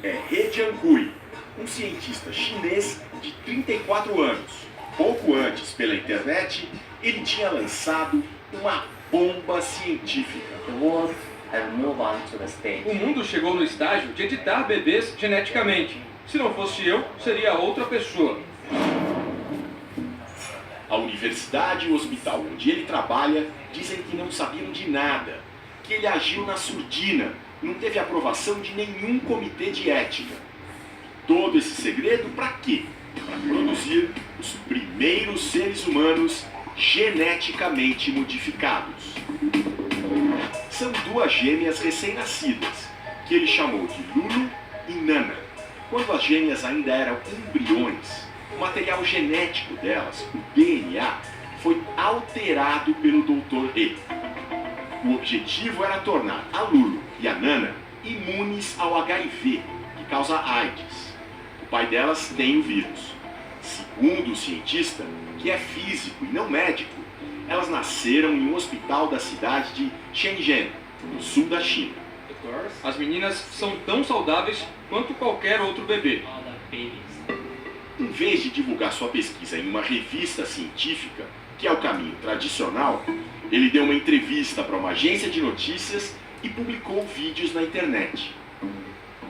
é He Jiankui, um cientista chinês de 34 anos. Pouco antes, pela internet, ele tinha lançado uma bomba científica. O mundo chegou no estágio de editar bebês geneticamente. Se não fosse eu, seria outra pessoa. A universidade e o hospital onde ele trabalha dizem que não sabiam de nada, que ele agiu na surdina, não teve aprovação de nenhum comitê de ética. Todo esse segredo para quê? Para produzir os primeiros seres humanos geneticamente modificados. São duas gêmeas recém-nascidas, que ele chamou de Lulu e Nana. Quando as gêmeas ainda eram embriões, o material genético delas, o DNA, foi alterado pelo Dr. He. O objetivo era tornar a Lulu e a Nana imunes ao HIV, que causa AIDS. O pai delas tem o vírus. Segundo o cientista, que é físico e não médico, elas nasceram em um hospital da cidade de Shenzhen, no sul da China. As meninas são tão saudáveis quanto qualquer outro bebê. Em vez de divulgar sua pesquisa em uma revista científica, que é o caminho tradicional, ele deu uma entrevista para uma agência de notícias e publicou vídeos na internet.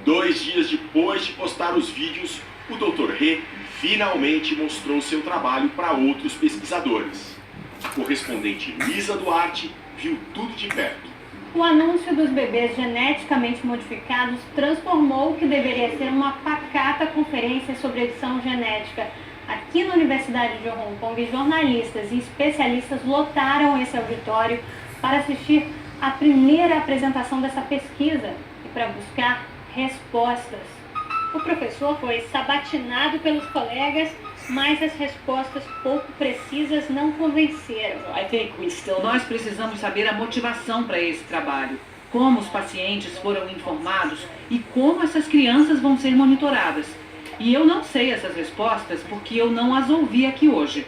2 dias depois de postar os vídeos, o Dr. He finalmente mostrou seu trabalho para outros pesquisadores. A correspondente Luísa Duarte viu tudo de perto. O anúncio dos bebês geneticamente modificados transformou o que deveria ser uma pacata conferência sobre edição genética aqui na Universidade de Hong Kong. Jornalistas e especialistas lotaram esse auditório para assistir à primeira apresentação dessa pesquisa e para buscar respostas. O professor foi sabatinado pelos colegas, mas as respostas pouco precisas não convenceram. Nós precisamos saber a motivação para esse trabalho, como os pacientes foram informados e como essas crianças vão ser monitoradas. E eu não sei essas respostas porque eu não as ouvi aqui hoje.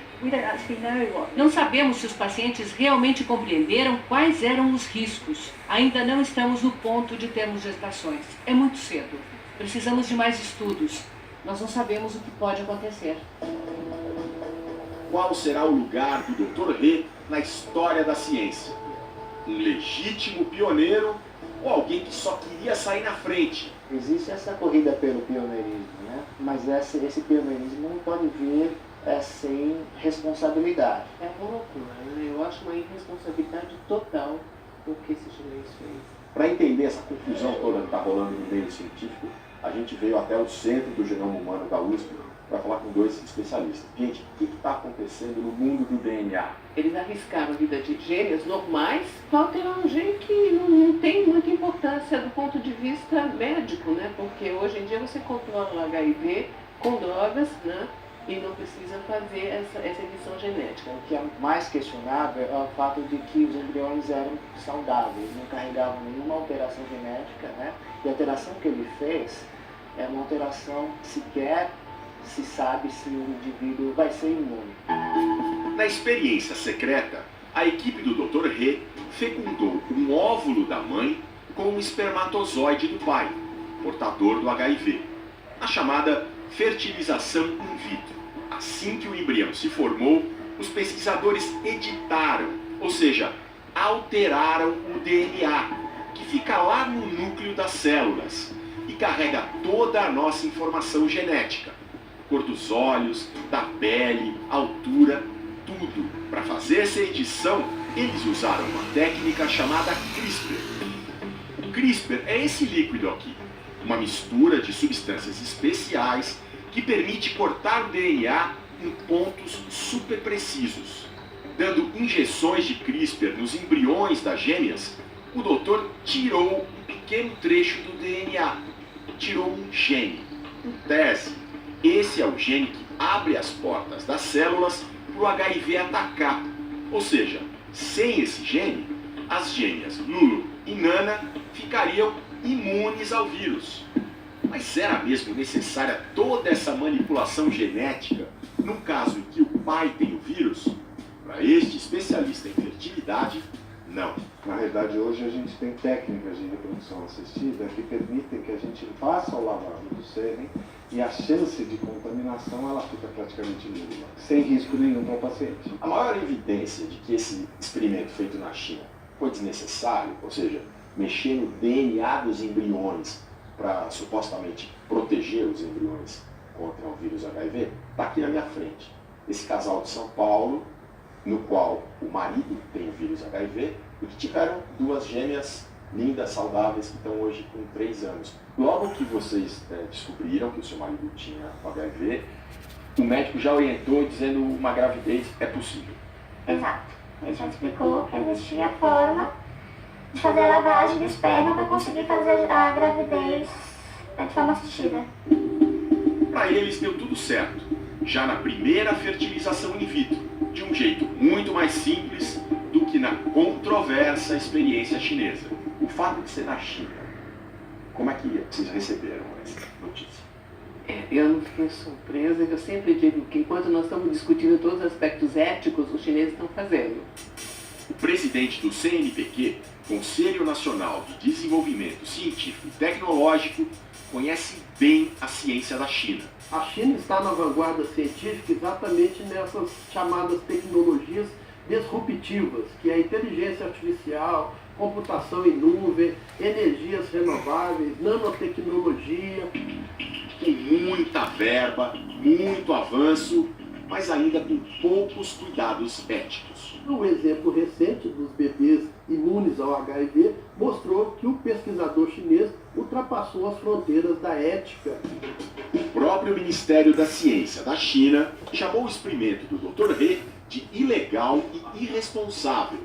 Não sabemos se os pacientes realmente compreenderam quais eram os riscos. Ainda não estamos no ponto de termos gestações. É muito cedo. Precisamos de mais estudos. Nós não sabemos o que pode acontecer. Qual será o lugar do Dr. He na história da ciência? Um legítimo pioneiro ou alguém que só queria sair na frente? Existe essa corrida pelo pioneirismo, né? Mas esse pioneirismo não pode vir sem responsabilidade. É uma loucura, né? Eu acho uma irresponsabilidade total o que esse chinês fez. Para entender essa confusão toda que está rolando no meio científico, a gente veio até o Centro do Genoma Humano da USP para falar com 2 especialistas. Gente, o que está acontecendo no mundo do DNA? Eles arriscaram a vida de gêmeas normais para alterar um gene que não tem muita importância do ponto de vista médico, né? Porque hoje em dia você controla o HIV com drogas, né? E não precisa fazer essa edição genética. O que é mais questionável é o fato de que os embriões eram saudáveis, não carregavam nenhuma alteração genética, né? E a alteração que ele fez é uma alteração que sequer se sabe se o indivíduo vai ser imune. Na experiência secreta, a equipe do Dr. He fecundou um óvulo da mãe com um espermatozoide do pai, portador do HIV, a chamada fertilização in vitro. Assim que o embrião se formou, os pesquisadores editaram, ou seja, alteraram o DNA, que fica lá no núcleo das células e carrega toda a nossa informação genética. Cor dos olhos, da pele, altura, tudo. Para fazer essa edição, eles usaram uma técnica chamada CRISPR. O CRISPR é esse líquido aqui, uma mistura de substâncias especiais que permite cortar o DNA em pontos super precisos. Dando injeções de CRISPR nos embriões das gêmeas, o doutor tirou um pequeno trecho do DNA, tirou um gene. Em tese, esse é o gene que abre as portas das células para o HIV atacar. Ou seja, sem esse gene, as gêmeas Lulu e Nana ficariam imunes ao vírus. Mas era mesmo necessária toda essa manipulação genética no caso em que o pai tem o vírus? Para este especialista em fertilidade, Não. Na realidade, hoje a gente tem técnicas de reprodução assistida que permitem que a gente faça o lavado do sêmen e a chance de contaminação ela fica praticamente nula, sem risco nenhum para o paciente. A maior evidência de que esse experimento feito na China foi desnecessário, ou seja, mexer no DNA dos embriões para supostamente proteger os embriões contra o vírus HIV, está aqui na minha frente. Esse casal de São Paulo, no qual o marido tem o vírus HIV e que tiveram 2 gêmeas lindas, saudáveis, que estão hoje com 3 anos. Logo que vocês descobriram que o seu marido tinha HIV, o médico já orientou dizendo que uma gravidez é possível. Exato. Ele já explicou que existia a forma de fazer a lavagem de esperma para conseguir fazer a gravidez de forma assistida. Para eles deu tudo certo, já na primeira fertilização in vitro, de um jeito muito mais simples do que na controversa experiência chinesa. O fato de ser na China, como é que vocês receberam essa notícia? Eu não fiquei surpresa, eu sempre digo que enquanto nós estamos discutindo todos os aspectos éticos, os chineses estão fazendo. O presidente do CNPq, Conselho Nacional de Desenvolvimento Científico e Tecnológico, conhece bem a ciência da China. A China está na vanguarda científica exatamente nessas chamadas tecnologias disruptivas, que é a inteligência artificial, computação em nuvem, energias renováveis, nanotecnologia. Com muita verba, muito avanço, mas ainda com poucos cuidados éticos. Um exemplo recente dos bebês imunes ao HIV mostrou que o pesquisador chinês ultrapassou as fronteiras da ética. O próprio Ministério da Ciência da China chamou o experimento do Dr. He de ilegal e irresponsável.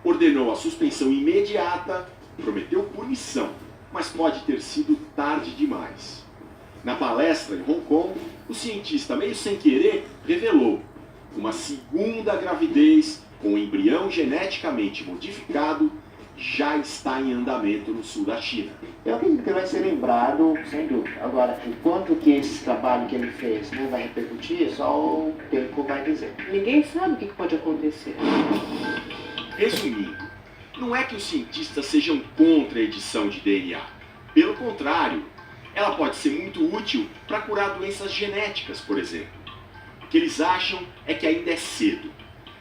Ordenou a suspensão imediata, prometeu punição, mas pode ter sido tarde demais. Na palestra em Hong Kong, o cientista, meio sem querer, revelou uma segunda gravidez com um embrião geneticamente modificado já está em andamento no sul da China. Eu acredito que vai ser lembrado, sem dúvida. Agora, o quanto que esse trabalho que ele fez vai repercutir, só o tempo vai dizer. Ninguém sabe o que pode acontecer. Resumindo, não é que os cientistas sejam contra a edição de DNA. Pelo contrário, ela pode ser muito útil para curar doenças genéticas, por exemplo. O que eles acham é que ainda é cedo.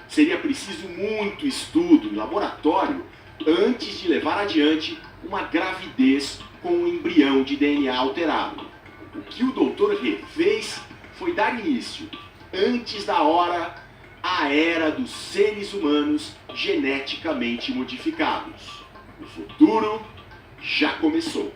Seria preciso muito estudo em laboratório antes de levar adiante uma gravidez com um embrião de DNA alterado. O que o Dr. He fez foi dar início, antes da hora, à era dos seres humanos geneticamente modificados. O futuro já começou.